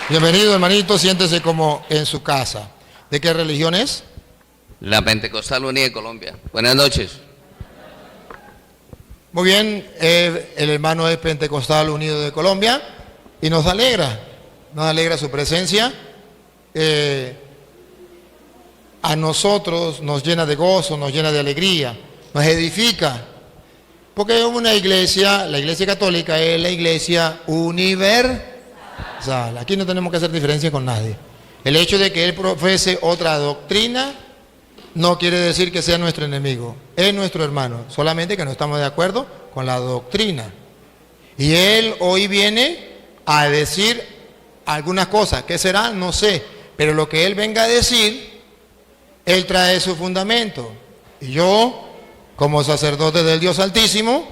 Bienvenido, hermanito, siéntese como en su casa. ¿De qué religión es? La Pentecostal Unida de Colombia. Buenas noches. Muy bien, el hermano es Pentecostal Unido de Colombia y nos alegra su presencia. A nosotros nos llena de gozo, nos llena de alegría, nos edifica. Porque una iglesia, la iglesia católica es la iglesia universal. Aquí no tenemos que hacer diferencia con nadie. El hecho de que él profese otra doctrina no quiere decir que sea nuestro enemigo. Es nuestro hermano, solamente que no estamos de acuerdo con la doctrina. Y él hoy viene a decir algunas cosas. ¿Qué será? No sé. Pero lo que él venga a decir, él trae su fundamento. Y yo, como sacerdote del Dios Altísimo,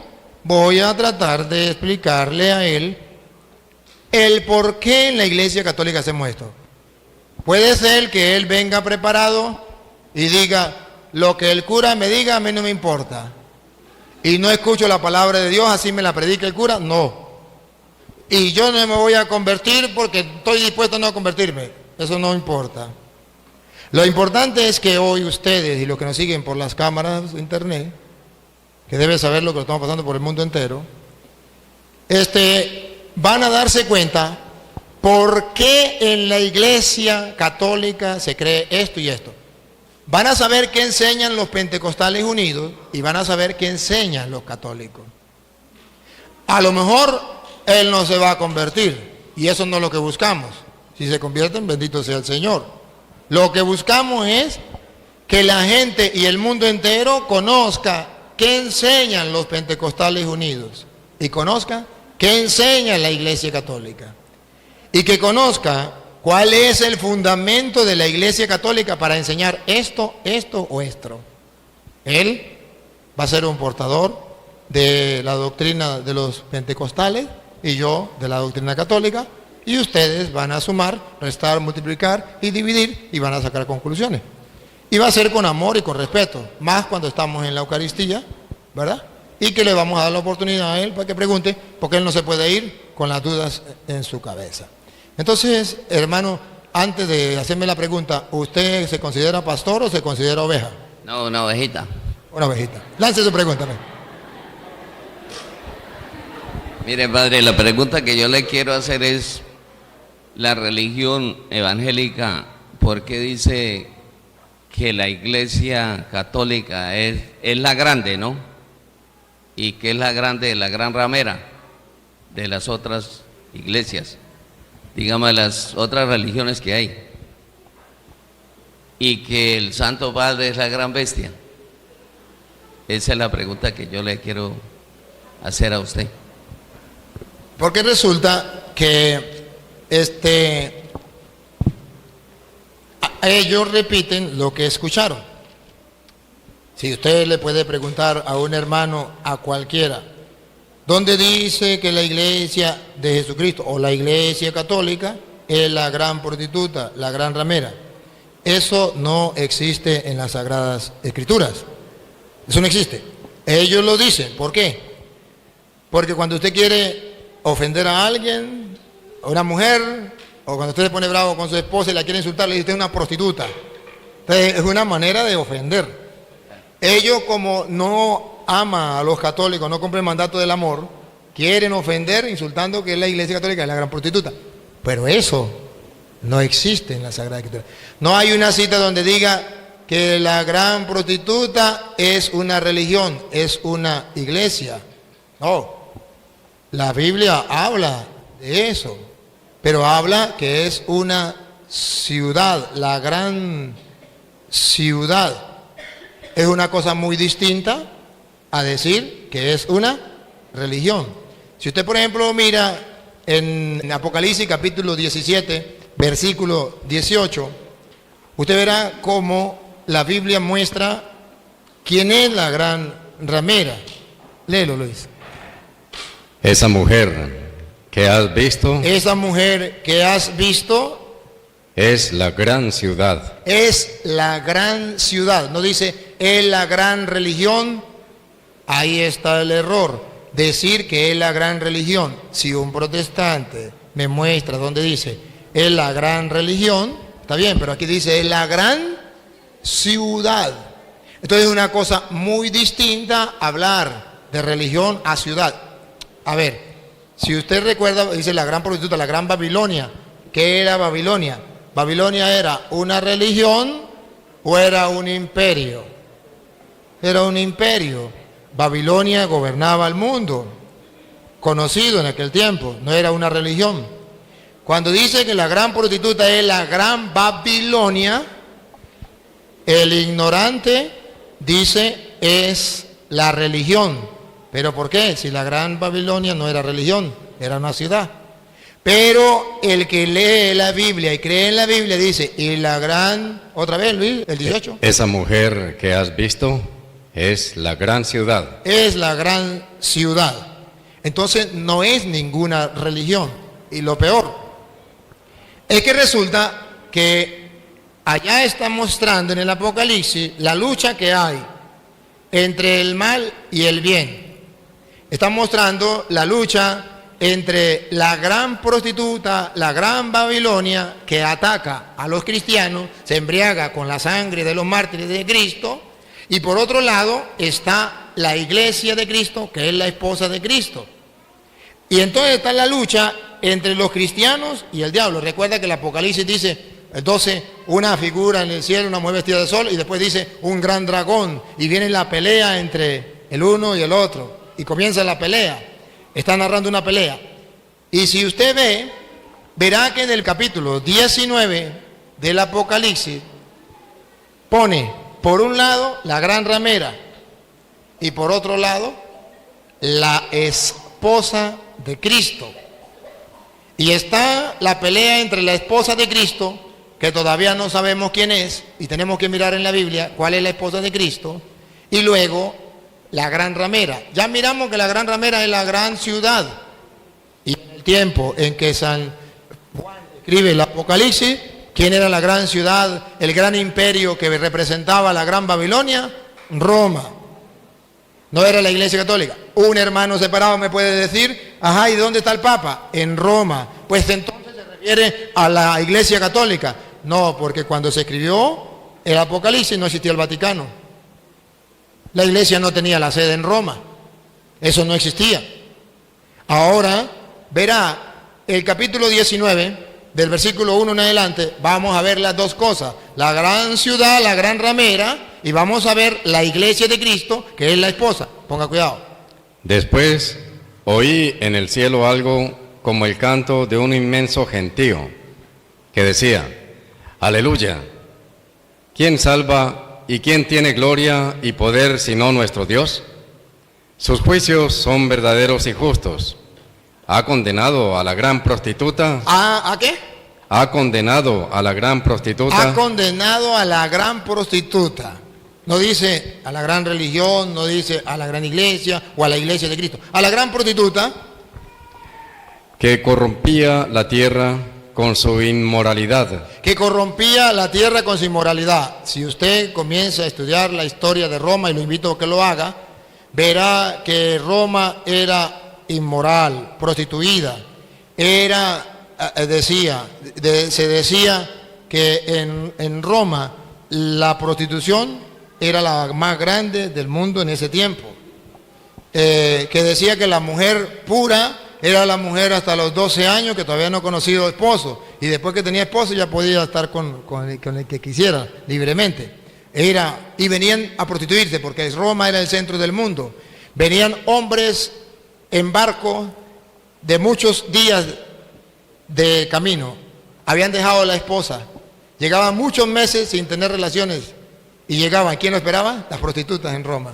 voy a tratar de explicarle a él el por qué en la Iglesia Católica hacemos esto. Puede ser que él venga preparado y diga, lo que el cura me diga a mí no me importa. Y no escucho la palabra de Dios, así me la predica el cura, no. Y yo no me voy a convertir porque estoy dispuesto a no convertirme. Eso no importa. Lo importante es que hoy ustedes y los que nos siguen por las cámaras de internet, que deben saber lo que estamos pasando por el mundo entero, van a darse cuenta por qué en la Iglesia Católica se cree esto y esto. Van a saber qué enseñan los Pentecostales Unidos y van a saber qué enseñan los católicos. A lo mejor él no se va a convertir y eso no es lo que buscamos. Si se convierten, bendito sea el Señor. Lo que buscamos es que la gente y el mundo entero conozca qué enseñan los Pentecostales Unidos y conozca qué enseña la Iglesia Católica y que conozca cuál es el fundamento de la Iglesia Católica para enseñar esto o esto. Él va a ser un portador de la doctrina de los pentecostales y yo de la doctrina católica, y ustedes van a sumar, restar, multiplicar y dividir y van a sacar conclusiones. Y va a ser con amor y con respeto, más cuando estamos en la Eucaristía, ¿verdad? Y que le vamos a dar la oportunidad a él para que pregunte, porque él no se puede ir con las dudas en su cabeza. Entonces, hermano, antes de hacerme la pregunta, ¿usted se considera pastor o se considera oveja? No, una ovejita. Una ovejita. Lance su pregunta. Mire, padre, la pregunta que yo le quiero hacer es, la religión evangélica, ¿por qué dice que la Iglesia Católica es la grande, ¿no? Y que es la grande, la gran ramera de las otras iglesias, digamos, de las otras religiones que hay, y que el Santo Padre es la gran bestia? Esa es la pregunta que yo le quiero hacer a usted. Porque resulta que ellos repiten lo que escucharon. Si usted le puede preguntar a un hermano, a cualquiera, ¿dónde dice que la iglesia de Jesucristo o la iglesia católica es la gran prostituta, la gran ramera? Eso no existe en las Sagradas Escrituras. Eso no existe. Ellos lo dicen. ¿Por qué? Porque cuando usted quiere ofender a alguien, a una mujer, o cuando usted se pone bravo con su esposa y la quiere insultar, le dice, usted es una prostituta. Entonces, es una manera de ofender. Ellos, como no aman a los católicos, no cumplen el mandato del amor, quieren ofender insultando que la iglesia católica es la gran prostituta. Pero eso no existe en la Sagrada Escritura. No hay una cita donde diga que la gran prostituta es una religión, es una iglesia. No. La Biblia habla de eso, pero habla que es una ciudad, la gran ciudad. Es una cosa muy distinta a decir que es una religión. Si usted, por ejemplo, mira en Apocalipsis capítulo 17, versículo 18, usted verá cómo la Biblia muestra quién es la gran ramera. Léelo, Luis. Esa mujer que has visto. Esa mujer que has visto. Es la gran ciudad. Es la gran ciudad. No dice, es la gran religión. Ahí está el error. Decir que es la gran religión. Si un protestante me muestra donde dice, es la gran religión, está bien, pero aquí dice es la gran ciudad. Entonces es una cosa muy distinta hablar de religión a ciudad. A ver, si usted recuerda, dice la gran prostituta, la gran Babilonia. ¿Qué era Babilonia? ¿Babilonia era una religión o era un imperio? Era un imperio. Babilonia gobernaba el mundo, conocido en aquel tiempo, no era una religión. Cuando dice que la gran prostituta es la gran Babilonia, el ignorante dice es la religión. ¿Pero por qué? Si la gran Babilonia no era religión, era una ciudad. Pero el que lee la Biblia y cree en la Biblia dice, y la gran, otra vez Luis, el 18. Esa mujer que has visto es la gran ciudad. Es la gran ciudad. Entonces no es ninguna religión. Y lo peor es que resulta que allá está mostrando en el Apocalipsis la lucha que hay entre el mal y el bien. Está mostrando la lucha entre la gran prostituta, la gran Babilonia, que ataca a los cristianos, se embriaga con la sangre de los mártires de Cristo, y por otro lado está la iglesia de Cristo, que es la esposa de Cristo. Y entonces está la lucha entre los cristianos y el diablo. Recuerda que el Apocalipsis dice, 12, una figura en el cielo, una mujer vestida de sol, y después dice un gran dragón, y viene la pelea entre el uno y el otro, y comienza la pelea. Está narrando una pelea. Y si usted ve, verá que en el capítulo 19 del Apocalipsis pone por un lado la gran ramera y por otro lado la esposa de Cristo. Y está la pelea entre la esposa de Cristo, que todavía no sabemos quién es, y tenemos que mirar en la Biblia cuál es la esposa de Cristo, y luego la gran ramera. Ya miramos que la gran ramera es la gran ciudad. Y en el tiempo en que San Juan escribe el Apocalipsis, ¿quién era la gran ciudad, el gran imperio que representaba la gran Babilonia? Roma. No era la Iglesia Católica. Un hermano separado me puede decir, ajá, ¿y dónde está el Papa? En Roma. Pues entonces se refiere a la Iglesia Católica. No, porque cuando se escribió el Apocalipsis no existía el Vaticano. La iglesia no tenía la sede en Roma. Eso no existía. Ahora verá el capítulo 19, del versículo 1 en adelante, vamos a ver las dos cosas. La gran ciudad, la gran ramera, y vamos a ver la iglesia de Cristo, que es la esposa. Ponga cuidado. Después oí en el cielo algo como el canto de un inmenso gentío, que decía, aleluya, ¿quién salva y quién tiene gloria y poder sino nuestro Dios? Sus juicios son verdaderos y justos. Ha condenado a la gran prostituta. ¿A qué? Ha condenado a la gran prostituta. Ha condenado a la gran prostituta. No dice a la gran religión, no dice a la gran iglesia o a la iglesia de Cristo. A la gran prostituta. Que corrompía la tierra con su inmoralidad. Que corrompía la tierra con su inmoralidad. Si usted comienza a estudiar la historia de Roma, y lo invito a que lo haga, verá que Roma era inmoral, prostituida. Se decía que en Roma la prostitución era la más grande del mundo en ese tiempo. Que decía que la mujer pura era la mujer hasta los 12 años que todavía no ha conocido esposo, y después que tenía esposo ya podía estar con el que quisiera libremente. Y venían a prostituirse porque Roma era el centro del mundo. Venían hombres en barco de muchos días de camino, habían dejado a la esposa, llegaban muchos meses sin tener relaciones y llegaban. ¿Quién lo esperaba? Las prostitutas en Roma.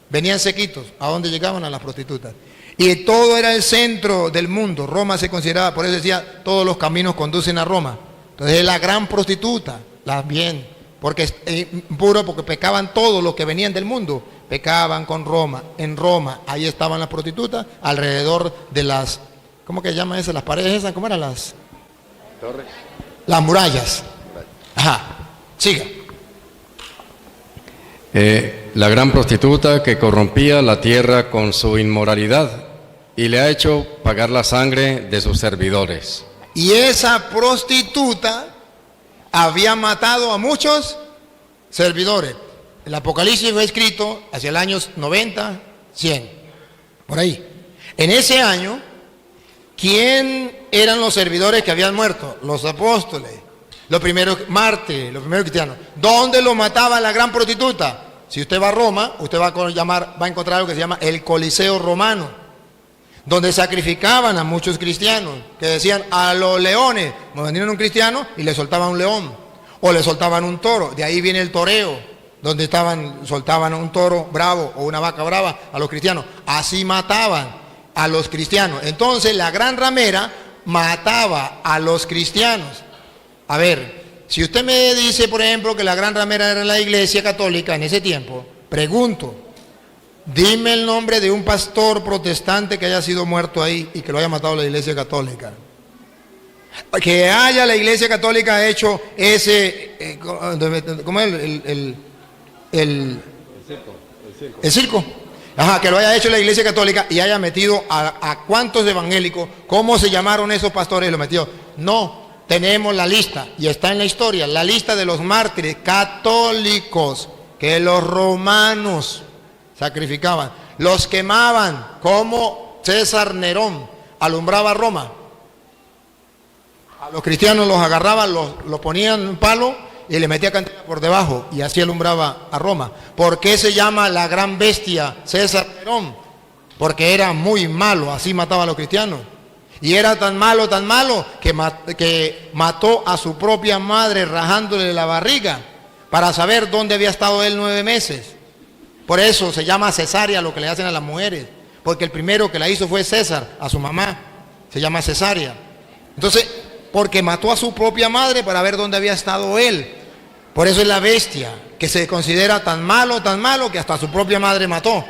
Venían sequitos. ¿A dónde llegaban? A las prostitutas. Y todo era el centro del mundo. Roma se consideraba, por eso decía, todos los caminos conducen a Roma. Entonces es la gran prostituta, la bien, porque es puro, porque pecaban todos los que venían del mundo, pecaban con Roma. En Roma, ahí estaban las prostitutas, alrededor de las, ¿cómo que llaman esas? Las paredes esas, ¿cómo eran las? Torres. Las murallas. Ajá, siga. La gran prostituta que corrompía la tierra con su inmoralidad y le ha hecho pagar la sangre de sus servidores. Y esa prostituta había matado a muchos servidores. El Apocalipsis fue escrito hacia el año 90, 100, por ahí. En ese año, ¿quién eran los servidores que habían muerto? Los apóstoles, los primeros mártires, los primeros cristianos. ¿Dónde lo mataba la gran prostituta? Si usted va a Roma, usted va a encontrar algo que se llama el Coliseo Romano, donde sacrificaban a muchos cristianos, que decían a los leones, vendían un cristiano y le soltaban un león, o le soltaban un toro. De ahí viene el toreo, donde soltaban un toro bravo o una vaca brava a los cristianos. Así mataban a los cristianos. Entonces la gran ramera mataba a los cristianos. A ver, si usted me dice, por ejemplo, que la gran ramera era la Iglesia Católica en ese tiempo, pregunto, dime el nombre de un pastor protestante que haya sido muerto ahí y que lo haya matado la Iglesia Católica. Que haya la Iglesia Católica hecho ese, ¿cómo es? El circo. Ajá, que lo haya hecho la Iglesia Católica y haya metido a cuántos evangélicos, ¿cómo se llamaron esos pastores y lo metió? No, tenemos la lista y está en la historia, la lista de los mártires católicos que los romanos sacrificaban, los quemaban, como César Nerón alumbraba Roma. A los cristianos los agarraban, los ponían en un palo y le metía candela por debajo y así alumbraba a Roma. ¿Por qué se llama la gran bestia César Nerón? Porque era muy malo, así mataba a los cristianos. Y era tan malo que mató a su propia madre rajándole la barriga para saber dónde había estado él 9 meses. Por eso se llama cesárea lo que le hacen a las mujeres, porque el primero que la hizo fue César, a su mamá, se llama cesárea. Entonces, porque mató a su propia madre para ver dónde había estado él. Por eso es la bestia, que se considera tan malo que hasta su propia madre mató.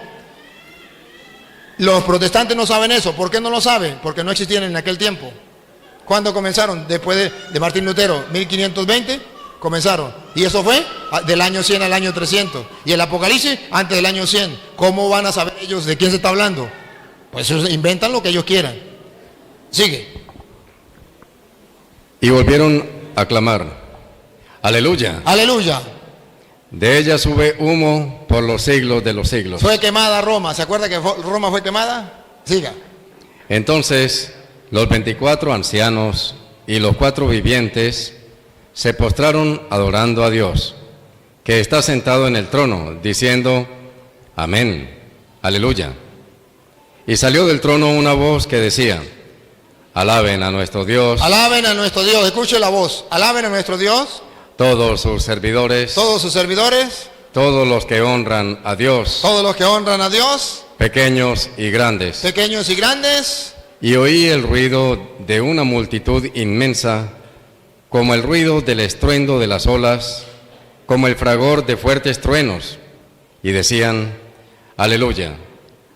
Los protestantes no saben eso. ¿Por qué no lo saben? Porque no existían en aquel tiempo. ¿Cuándo comenzaron? Después de Martín Lutero, 1520, comenzaron. Y eso fue del año 100 al año 300. Y el Apocalipsis antes del año 100. ¿Cómo van a saber ellos de quién se está hablando? Pues ellos inventan lo que ellos quieran. Sigue. Y volvieron a clamar, aleluya. Aleluya. De ella sube humo por los siglos de los siglos. Fue quemada Roma. ¿Se acuerda que Roma fue quemada? Siga. Entonces los 24 ancianos y los 4 vivientes se postraron adorando a Dios, que está sentado en el trono, diciendo, amén, aleluya. Y salió del trono una voz que decía, alaben a nuestro Dios. Alaben a nuestro Dios. Escuche la voz. Alaben a nuestro Dios. Todos sus servidores. Todos sus servidores. Todos los que honran a Dios. Todos los que honran a Dios. Pequeños y grandes. Pequeños y grandes. Y oí el ruido de una multitud inmensa, como el ruido del estruendo de las olas, como el fragor de fuertes truenos. Y decían, aleluya.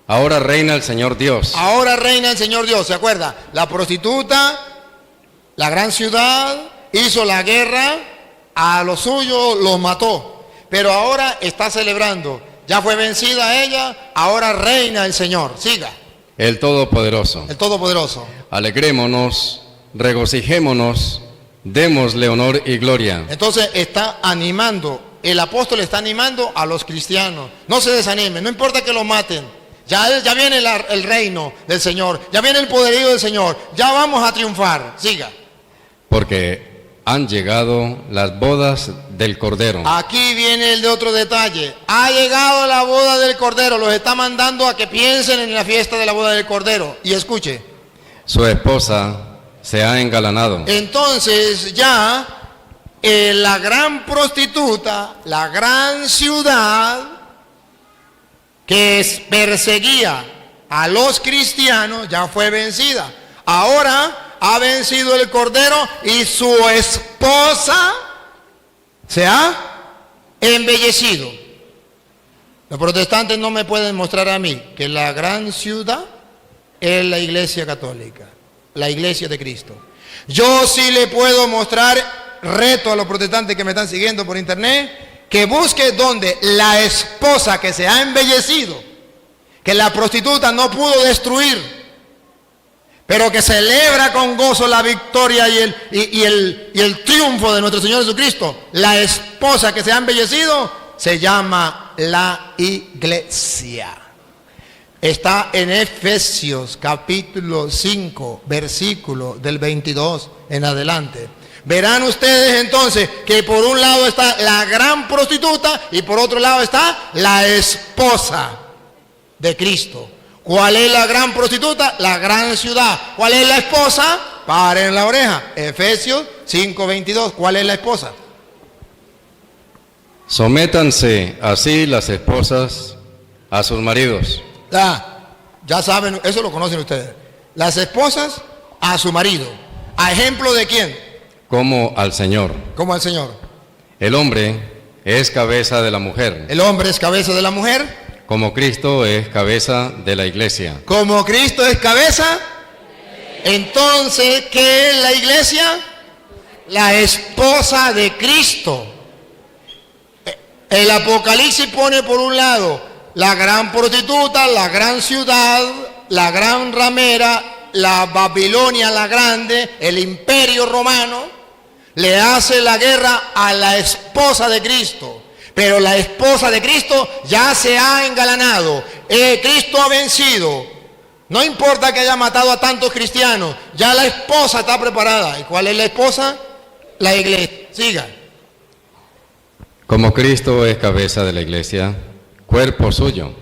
Ahora reina el Señor Dios. Ahora reina el Señor Dios. ¿Se acuerda? La prostituta, la gran ciudad, hizo la guerra, a los suyos los mató. Pero ahora está celebrando. Ya fue vencida ella, ahora reina el Señor. Siga. El Todopoderoso. El Todopoderoso. Alegrémonos, regocijémonos, démosle honor y gloria. Entonces está animando, el apóstol está animando a los cristianos. No se desanimen, no importa que lo maten. Ya viene el reino del Señor, ya viene el poderío del Señor, ya vamos a triunfar. Siga. Porque han llegado las bodas del Cordero. Aquí viene el de otro detalle. Ha llegado la boda del Cordero, los está mandando a que piensen en la fiesta de la boda del Cordero. Y escuche. Su esposa se ha engalanado. Entonces ya la gran prostituta, la gran ciudad que perseguía a los cristianos ya fue vencida. Ahora ha vencido el Cordero y su esposa se ha embellecido. Los protestantes no me pueden mostrar a mí que la gran ciudad es la Iglesia Católica, la Iglesia de Cristo. Yo sí le puedo mostrar, reto a los protestantes que me están siguiendo por internet, que busque donde la esposa que se ha embellecido, que la prostituta no pudo destruir, pero que celebra con gozo la victoria y el triunfo de nuestro Señor Jesucristo, la esposa que se ha embellecido, se llama la iglesia. Está en Efesios capítulo 5, versículo del 22 en adelante. Verán ustedes entonces que por un lado está la gran prostituta y por otro lado está la esposa de Cristo. ¿Cuál es la gran prostituta? La gran ciudad. ¿Cuál es la esposa? Paren la oreja. Efesios 5:22. ¿Cuál es la esposa? Sométanse así las esposas a sus maridos. Ya saben, eso lo conocen ustedes. Las esposas a su marido. ¿A ejemplo de quién? Como al Señor. Como al Señor. El hombre es cabeza de la mujer, El hombre es cabeza de la mujer. como Cristo es cabeza de la iglesia. Como Cristo es cabeza. Entonces, ¿qué es la iglesia? La esposa de Cristo. El Apocalipsis pone por un lado la gran prostituta, la gran ciudad, la gran ramera, la Babilonia la grande, el imperio romano, le hace la guerra a la esposa de Cristo. Pero la esposa de Cristo ya se ha engalanado. Cristo ha vencido. No importa que haya matado a tantos cristianos, ya la esposa está preparada. ¿Y cuál es la esposa? La iglesia. Siga. Como Cristo es cabeza de la iglesia, cuerpo suyo,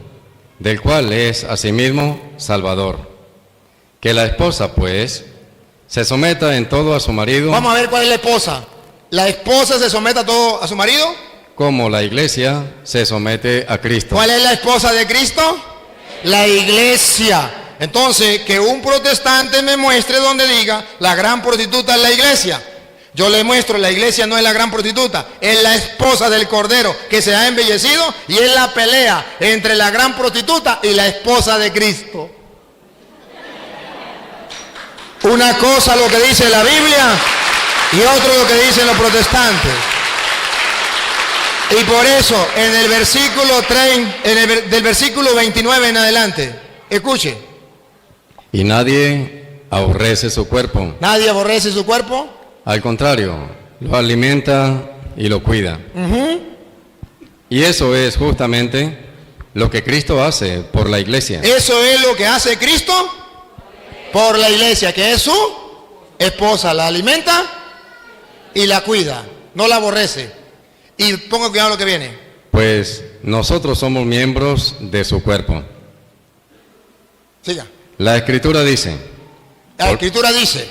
del cual es asimismo Salvador. Que la esposa, pues, se someta en todo a su marido. Vamos a ver cuál es la esposa. La esposa se somete a todo a su marido. Como la iglesia se somete a Cristo. ¿Cuál es la esposa de Cristo? La iglesia. Entonces, que un protestante me muestre donde diga la gran prostituta es la iglesia. Yo le muestro, la iglesia no es la gran prostituta, es la esposa del Cordero que se ha embellecido y es la pelea entre la gran prostituta y la esposa de Cristo. Una cosa lo que dice la Biblia y otro lo que dicen los protestantes. Y por eso, en el versículo 3, del versículo 29 en adelante, escuche. Y nadie aborrece su cuerpo. Nadie aborrece su cuerpo. Al contrario, lo alimenta y lo cuida. Y eso es justamente lo que Cristo hace por la iglesia. Eso es lo que hace Cristo por la iglesia, que es su esposa. La alimenta y la cuida, no la aborrece. Y ponga cuidado lo que viene. Pues nosotros somos miembros de su cuerpo. Siga. La Escritura dice, La Escritura dice,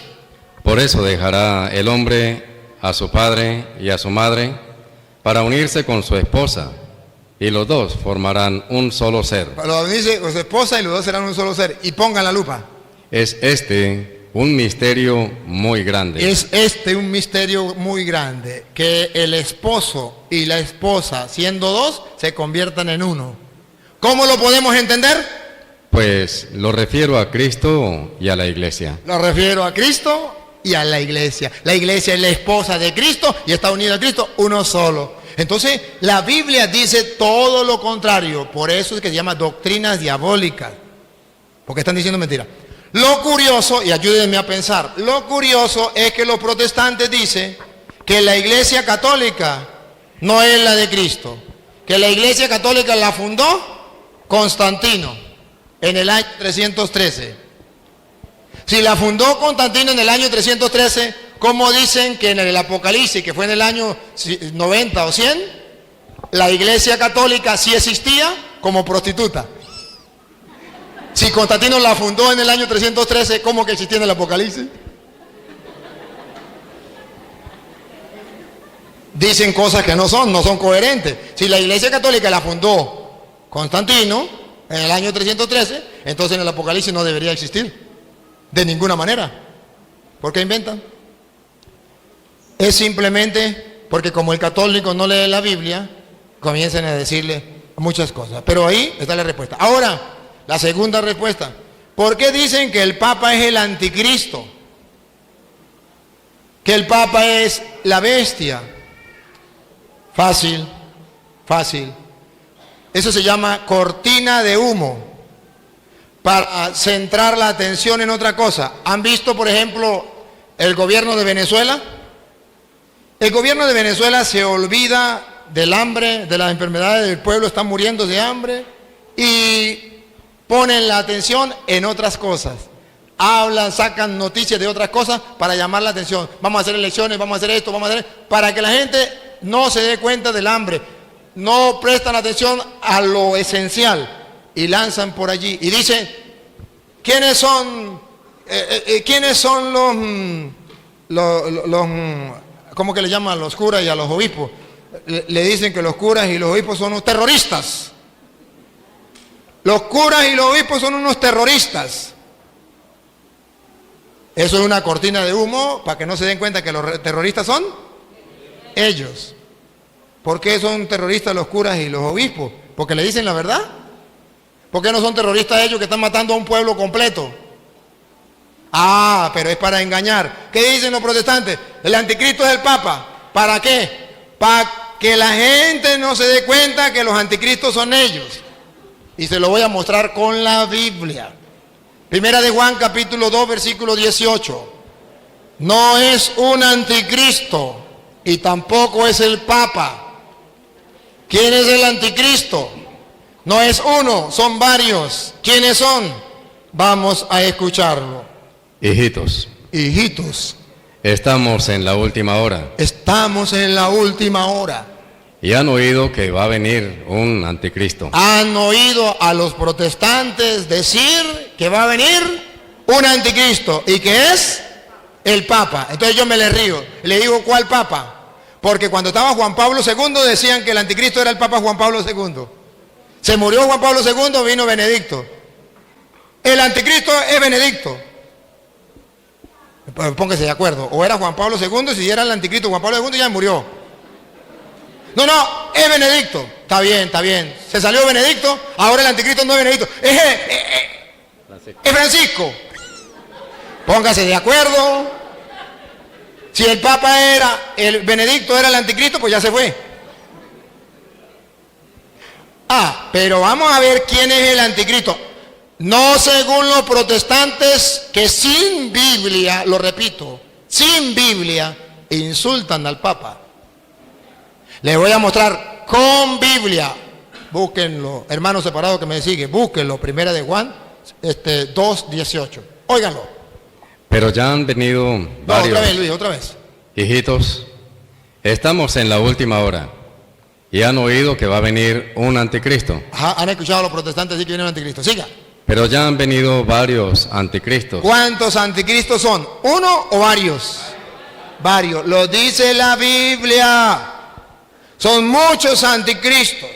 por eso dejará el hombre a su padre y a su madre para unirse con su esposa, y los dos formarán un solo ser. lo dice con su esposa y los dos serán un solo ser. Y pongan la lupa. Es este un misterio muy grande. Es un misterio muy grande, que el esposo y la esposa, siendo dos, se conviertan en uno. ¿Cómo lo podemos entender? Pues lo refiero a Cristo y a la iglesia. Lo refiero a Cristo y a la iglesia. La iglesia es la esposa de Cristo y está unida a Cristo, uno solo. Entonces, la Biblia dice todo lo contrario. Por eso es que se llama doctrinas diabólicas. Porque están diciendo mentiras. Lo curioso, y ayúdenme a pensar, lo curioso es que los protestantes dicen que la iglesia católica no es la de Cristo. Que la iglesia católica la fundó Constantino en el año 313. Si la fundó Constantino en el año 313, ¿cómo dicen que en el Apocalipsis, que fue en el año 90 o 100, la iglesia católica sí existía como prostituta? Si Constantino la fundó en el año 313, ¿cómo que existía en el Apocalipsis? Dicen cosas que no son coherentes. Si la iglesia católica la fundó Constantino en el año 313, entonces en el Apocalipsis no debería existir. De ninguna manera. ¿Por qué inventan? Es simplemente porque como el católico no lee la Biblia, comienzan a decirle muchas cosas. Pero ahí está la respuesta. Ahora, la segunda respuesta. ¿Por qué dicen que el Papa es el anticristo? Que el Papa es la bestia. Fácil, fácil. Eso se llama cortina de humo. para centrar la atención en otra cosa. ¿Han visto, por ejemplo, el gobierno de Venezuela? El gobierno de Venezuela se olvida del hambre, de las enfermedades del pueblo, están muriendo de hambre y ponen la atención en otras cosas. Hablan, sacan noticias de otras cosas para llamar la atención. Vamos a hacer elecciones, vamos a hacer esto, vamos a hacer... Para que la gente no se dé cuenta del hambre. No prestan atención a lo esencial y lanzan por allí. Y dicen, ¿quiénes son los ¿cómo que le llaman a los curas y a los obispos? Le dicen que los curas y los obispos son unos terroristas. Los curas y los obispos son unos terroristas. Eso es una cortina de humo para que no se den cuenta que los terroristas son ellos. ¿Por qué son terroristas los curas y los obispos? ¿Porque le dicen la verdad? ¿Por qué no son terroristas ellos que están matando a un pueblo completo? Ah, pero es para engañar. ¿Qué dicen los protestantes? El anticristo es el Papa. ¿Para qué? Para que la gente no se dé cuenta que los anticristos son ellos. Y se lo voy a mostrar con la Biblia. Primera de Juan, capítulo 2, versículo 18. No es un anticristo y tampoco es el Papa. ¿Quién es el anticristo? No es uno, son varios. ¿Quiénes son? Vamos a escucharlo. Hijitos, estamos en la última hora. Estamos en la última hora. Y han oído que va a venir un anticristo. Han oído a los protestantes decir que va a venir un anticristo y que es el Papa. Entonces yo me le río. Le digo, ¿cuál Papa? Porque cuando estaba Juan Pablo II decían que el anticristo era el Papa Juan Pablo II. Se murió Juan Pablo II, vino Benedicto. El anticristo es Benedicto. Póngase de acuerdo. O era Juan Pablo II, si era el anticristo Juan Pablo II ya murió. No, es Benedicto. Está bien. Se salió Benedicto, ahora el anticristo no es Benedicto. Es Francisco. Póngase de acuerdo. Si el Papa era, el Benedicto era el anticristo, pues ya se fue. Pero vamos a ver quién es el anticristo. No según los protestantes que sin Biblia, lo repito, sin Biblia, insultan al Papa. Les voy a mostrar con Biblia. Búsquenlo, hermanos separados que me siguen, búsquenlo, primera de Juan 2:18. Óiganlo. Pero ya han venido varios. Otra vez, Luis, otra vez. Hijitos, estamos en la última hora. Y han oído que va a venir un anticristo. Han escuchado a los protestantes decir que viene un anticristo. Siga. Pero ya han venido varios anticristos. ¿Cuántos anticristos son? ¿Uno o varios? Varios. Lo dice la Biblia. Son muchos anticristos.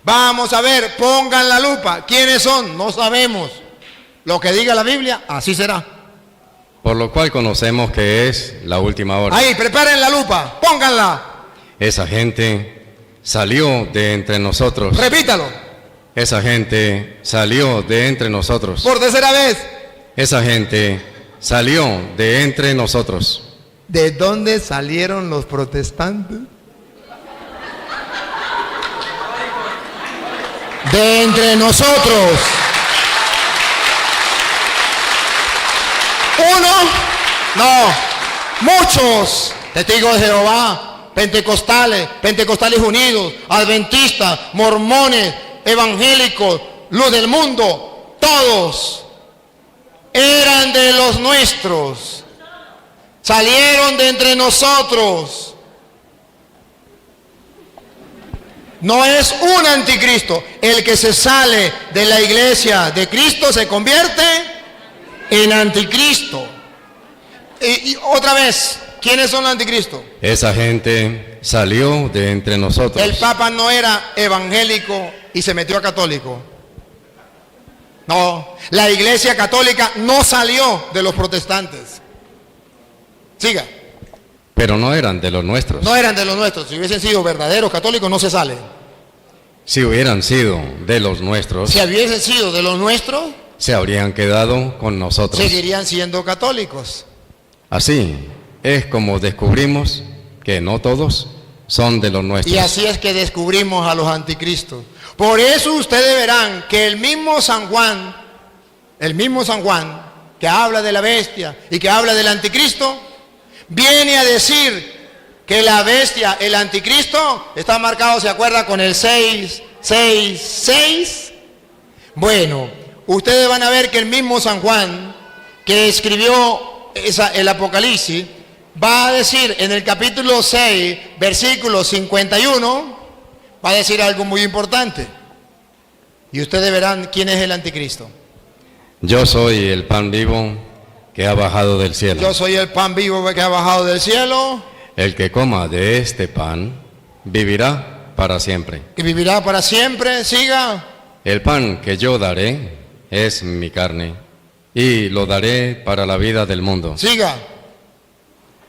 Vamos a ver, pongan la lupa. ¿Quiénes son? No sabemos. Lo que diga la Biblia, así será. Por lo cual conocemos que es la última hora. Ahí, preparen la lupa, pónganla. Esa gente salió de entre nosotros. Repítalo. Esa gente salió de entre nosotros. Por tercera vez. Esa gente salió de entre nosotros. ¿De dónde salieron los protestantes? De entre nosotros. Uno, no, muchos testigos de Jehová, pentecostales unidos, adventistas, mormones, evangélicos, luz del mundo, todos eran de los nuestros, salieron de entre nosotros. No es un anticristo. El que se sale de la iglesia de Cristo se convierte en anticristo. Y otra vez, ¿quiénes son los anticristos? Esa gente salió de entre nosotros. El Papa no era evangélico y se metió a católico. No, la iglesia católica no salió de los protestantes. Siga. Pero no eran de los nuestros. No eran de los nuestros. Si hubiesen sido verdaderos católicos, no se salen. Si hubieran sido de los nuestros, Si hubiesen sido de los nuestros, se habrían quedado con nosotros. seguirían siendo católicos. Así es como descubrimos que no todos son de los nuestros. Y así es que descubrimos a los anticristos. Por eso ustedes verán que el mismo San Juan el mismo San Juan, que habla de la bestia y que habla del anticristo, viene a decir que la bestia, el anticristo, está marcado, ¿se acuerda? Con el 666. Bueno, ustedes van a ver que el mismo San Juan, que escribió el Apocalipsis, va a decir en el capítulo 6, versículo 51, va a decir algo muy importante. Y ustedes verán quién es el anticristo. Yo soy el pan vivo que ha bajado del cielo. Yo soy el pan vivo que ha bajado del cielo. El que coma de este pan vivirá para siempre. Que vivirá para siempre. Siga. El pan que yo daré es mi carne y lo daré para la vida del mundo. Siga.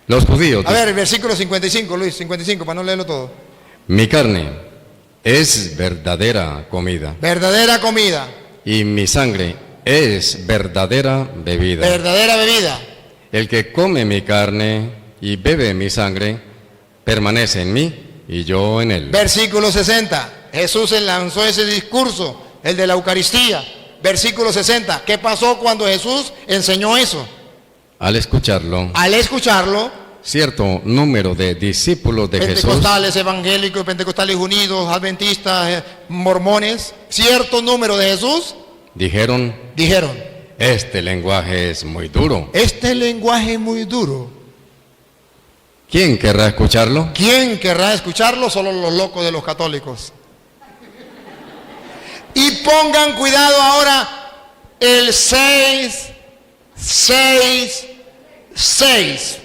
Los judíos. A ver, el versículo 55, Luis, 55, para no leerlo todo. Mi carne es verdadera comida. Verdadera comida. Y mi sangre es verdadera bebida. Verdadera bebida. El que come mi carne y bebe mi sangre permanece en mí y yo en él. Versículo 60. Jesús lanzó ese discurso, el de la Eucaristía. Versículo 60. ¿Qué pasó cuando Jesús enseñó eso? Al escucharlo, cierto número de discípulos de Jesús, pentecostales, evangélicos, pentecostales unidos, adventistas, mormones, cierto número de Jesús, dijeron, este lenguaje es muy duro. Este lenguaje es muy duro. ¿Quién querrá escucharlo? ¿Quién querrá escucharlo? Solo los locos de los católicos. Y pongan cuidado ahora, el 666.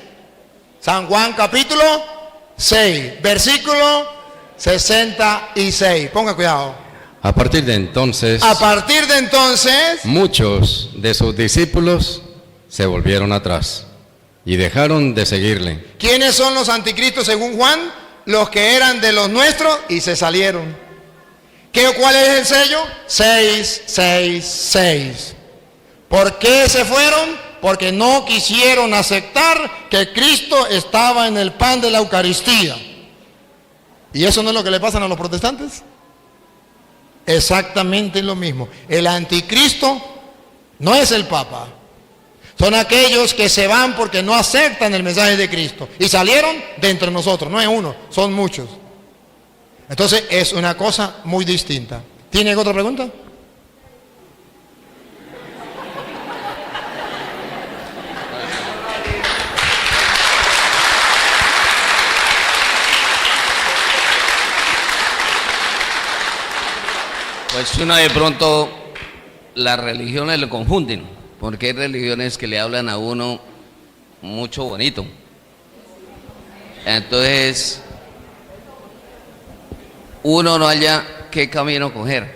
San Juan capítulo 6, versículo 66. Pongan cuidado. A partir de entonces, muchos de sus discípulos se volvieron atrás y dejaron de seguirle. ¿Quiénes son los anticristos según Juan? Los que eran de los nuestros y se salieron. ¿Cuál es el sello? 666. ¿Por qué se fueron? Porque no quisieron aceptar que Cristo estaba en el pan de la Eucaristía. ¿Y eso no es lo que le pasa a los protestantes? Exactamente lo mismo. El anticristo no es el Papa. Son aquellos que se van porque no aceptan el mensaje de Cristo. Y salieron de entre nosotros. No es uno, son muchos. Entonces es una cosa muy distinta. ¿Tiene otra pregunta? Pues uno de pronto las religiones lo confunden, porque hay religiones que le hablan a uno mucho bonito. Entonces, uno no halla qué camino coger,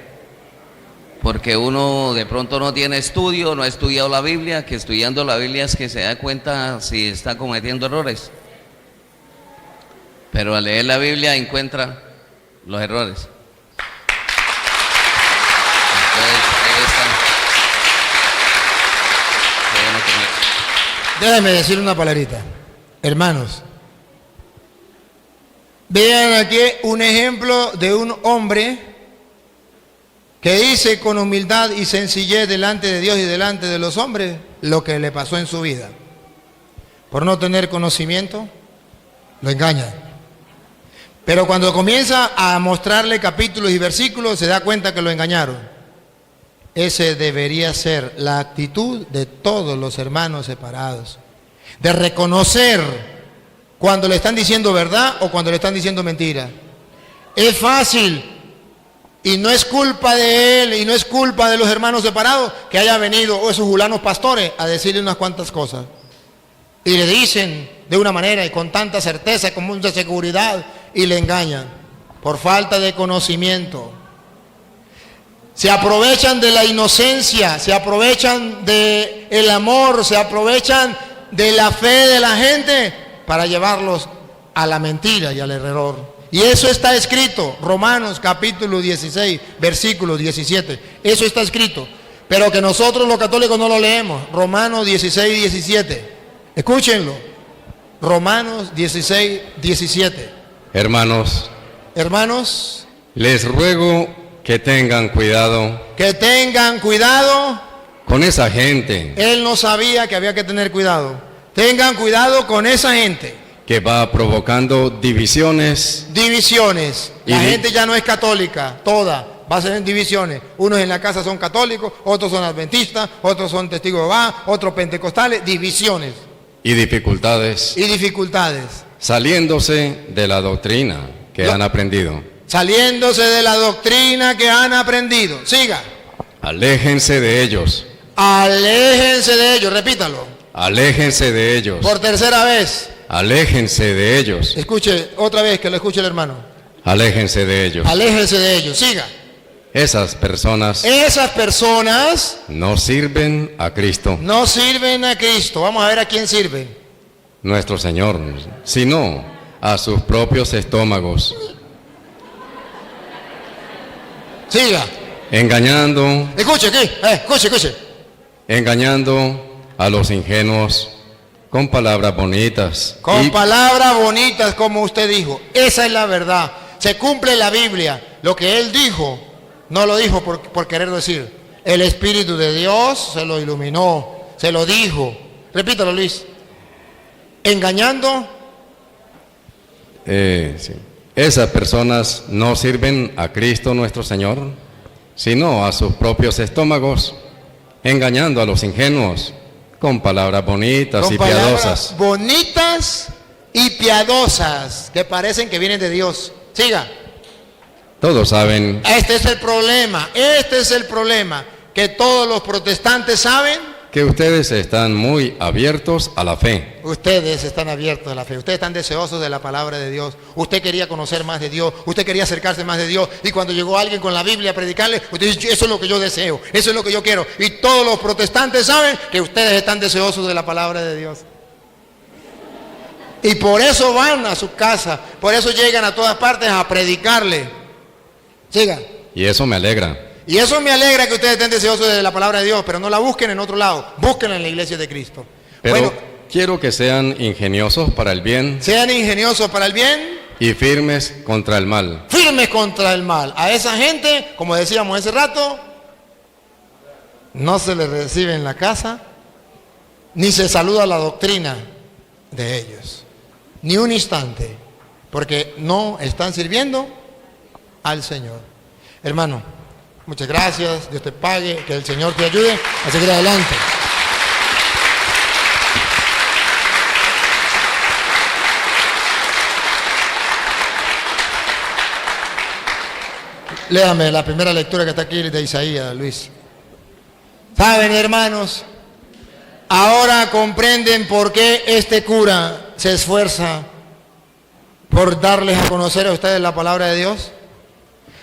porque uno de pronto no tiene estudio, no ha estudiado la Biblia, que estudiando la Biblia es que se da cuenta si está cometiendo errores. Pero al leer la Biblia encuentra los errores. Déjame decir una palabrita. Hermanos, vean aquí un ejemplo de un hombre que dice con humildad y sencillez delante de Dios y delante de los hombres lo que le pasó en su vida. Por no tener conocimiento, lo engañan. Pero cuando comienza a mostrarle capítulos y versículos, se da cuenta que lo engañaron. Ese debería ser la actitud de todos los hermanos separados, de reconocer cuando le están diciendo verdad o cuando le están diciendo mentira. Es fácil y no es culpa de él y no es culpa de los hermanos separados que hayan venido esos julanos pastores a decirle unas cuantas cosas y le dicen de una manera y con tanta certeza, con mucha seguridad, y le engañan por falta de conocimiento. Se aprovechan de la inocencia, se aprovechan del amor, se aprovechan de la fe de la gente para llevarlos a la mentira y al error. Y eso está escrito, Romanos capítulo 16, versículo 17. Eso está escrito, pero que nosotros los católicos no lo leemos. Romanos 16, 17. Escúchenlo. Romanos 16, 17. Hermanos, les ruego que tengan cuidado con esa gente Él no sabía que había que tener cuidado. Tengan cuidado con esa gente. que va provocando divisiones. Divisiones. La gente ya no es católica, toda. Va a ser en divisiones. Unos en la casa son católicos, otros son adventistas, otros son testigos de Jehová, otros pentecostales. Divisiones. Y dificultades, Y dificultades. saliéndose de la doctrina que han aprendido. Saliéndose de la doctrina que han aprendido. Siga. Aléjense de ellos, Aléjense de ellos. Repítalo. aléjense de ellos, Por tercera vez. aléjense de ellos, Escuche otra vez, que lo escuche el hermano. aléjense de ellos. Aléjense de ellos. Siga. Esas personas Esas personas no sirven a Cristo, no sirven a Cristo. Vamos a ver a quién sirven. nuestro Señor, sino a sus propios estómagos, Siga. engañando, Escuche aquí. Escuche. engañando a los ingenuos con palabras bonitas Con y palabras bonitas, como usted dijo. Esa es la verdad. Se cumple la Biblia. Lo que él dijo, no lo dijo por querer decir. El Espíritu de Dios se lo iluminó, se lo dijo. Repítalo, Luis. Engañando. sí. Esas personas no sirven a Cristo nuestro Señor, sino a sus propios estómagos, engañando a los ingenuos con palabras bonitas Con y palabras piadosas. bonitas y piadosas, que parecen que vienen de Dios. Siga. Todos saben Este es el problema, que todos los protestantes saben. que ustedes están muy abiertos a la fe, Ustedes están abiertos a la fe, ustedes están deseosos de la palabra de Dios, usted quería conocer más de Dios, usted quería acercarse más de Dios, y cuando llegó alguien con la Biblia a predicarle, usted dice, eso es lo que yo deseo, eso es lo que yo quiero, y todos los protestantes saben que ustedes están deseosos de la palabra de Dios. Y por eso van a su casa, por eso llegan a todas partes a predicarle. Siga. y eso me alegra. Y eso me alegra, que ustedes estén deseosos de la palabra de Dios, pero no la busquen en otro lado, búsquenla en la iglesia de Cristo. Pero Bueno, quiero que sean ingeniosos para el bien sean ingeniosos para el bien, y firmes contra el mal. firmes contra el mal. A esa gente, como decíamos hace rato, no se les recibe en la casa, ni se saluda la doctrina de ellos, ni un instante, porque no están sirviendo al Señor. Hermano, muchas gracias, Dios te pague, que el Señor te ayude a seguir adelante. Léame la primera lectura que está aquí de Isaías, Luis. Saben, hermanos, ahora comprenden por qué este cura se esfuerza por darles a conocer a ustedes la palabra de Dios.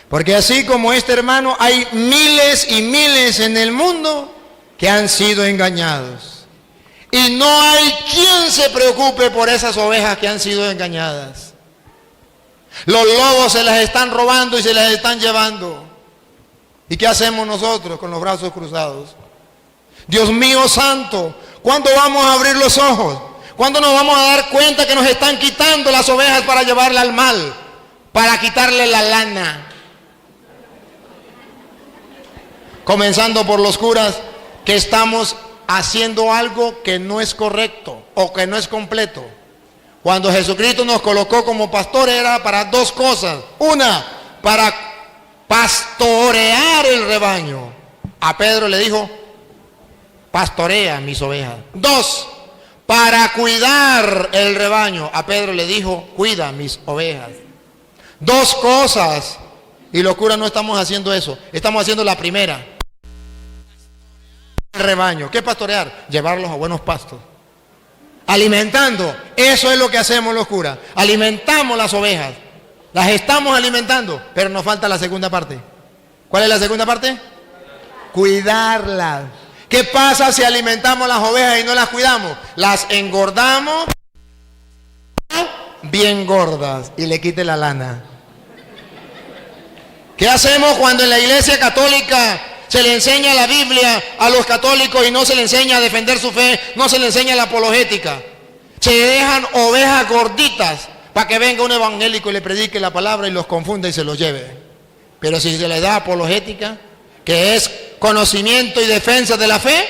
Porque así como este hermano, hay miles y miles en el mundo que han sido engañados. Y no hay quien se preocupe por esas ovejas que han sido engañadas. Los lobos se las están robando y se las están llevando. ¿Y qué hacemos nosotros con los brazos cruzados? Dios mío santo, ¿cuándo vamos a abrir los ojos? ¿Cuándo nos vamos a dar cuenta que nos están quitando las ovejas para llevarla al mal? Para quitarle la lana. Comenzando por los curas, que estamos haciendo algo que no es correcto o que no es completo. Cuando Jesucristo nos colocó como pastores era para dos cosas. Una, para pastorear el rebaño. A Pedro le dijo, pastorea mis ovejas. Dos, para cuidar el rebaño. A Pedro le dijo, cuida mis ovejas. Dos cosas. Y los curas no estamos haciendo eso. Estamos haciendo la primera. El rebaño. ¿Qué es pastorear? Llevarlos a buenos pastos. Alimentando. Eso es lo que hacemos los curas. Alimentamos las ovejas. Las estamos alimentando. Pero nos falta la segunda parte. ¿Cuál es la segunda parte? Cuidarlas. ¿Qué pasa si alimentamos las ovejas y no las cuidamos? Las engordamos bien gordas y le quite la lana. ¿Qué hacemos cuando en la iglesia católica se le enseña la Biblia a los católicos y no se le enseña a defender su fe, no se le enseña la apologética? Se dejan ovejas gorditas para que venga un evangélico y le predique la palabra y los confunda y se los lleve. Pero si se les da apologética, que es conocimiento y defensa de la fe,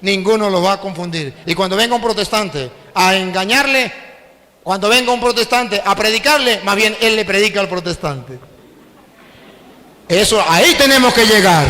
ninguno los va a confundir. Y cuando venga un protestante a engañarle, cuando venga un protestante a predicarle, más bien él le predica al protestante. Eso, ahí tenemos que llegar.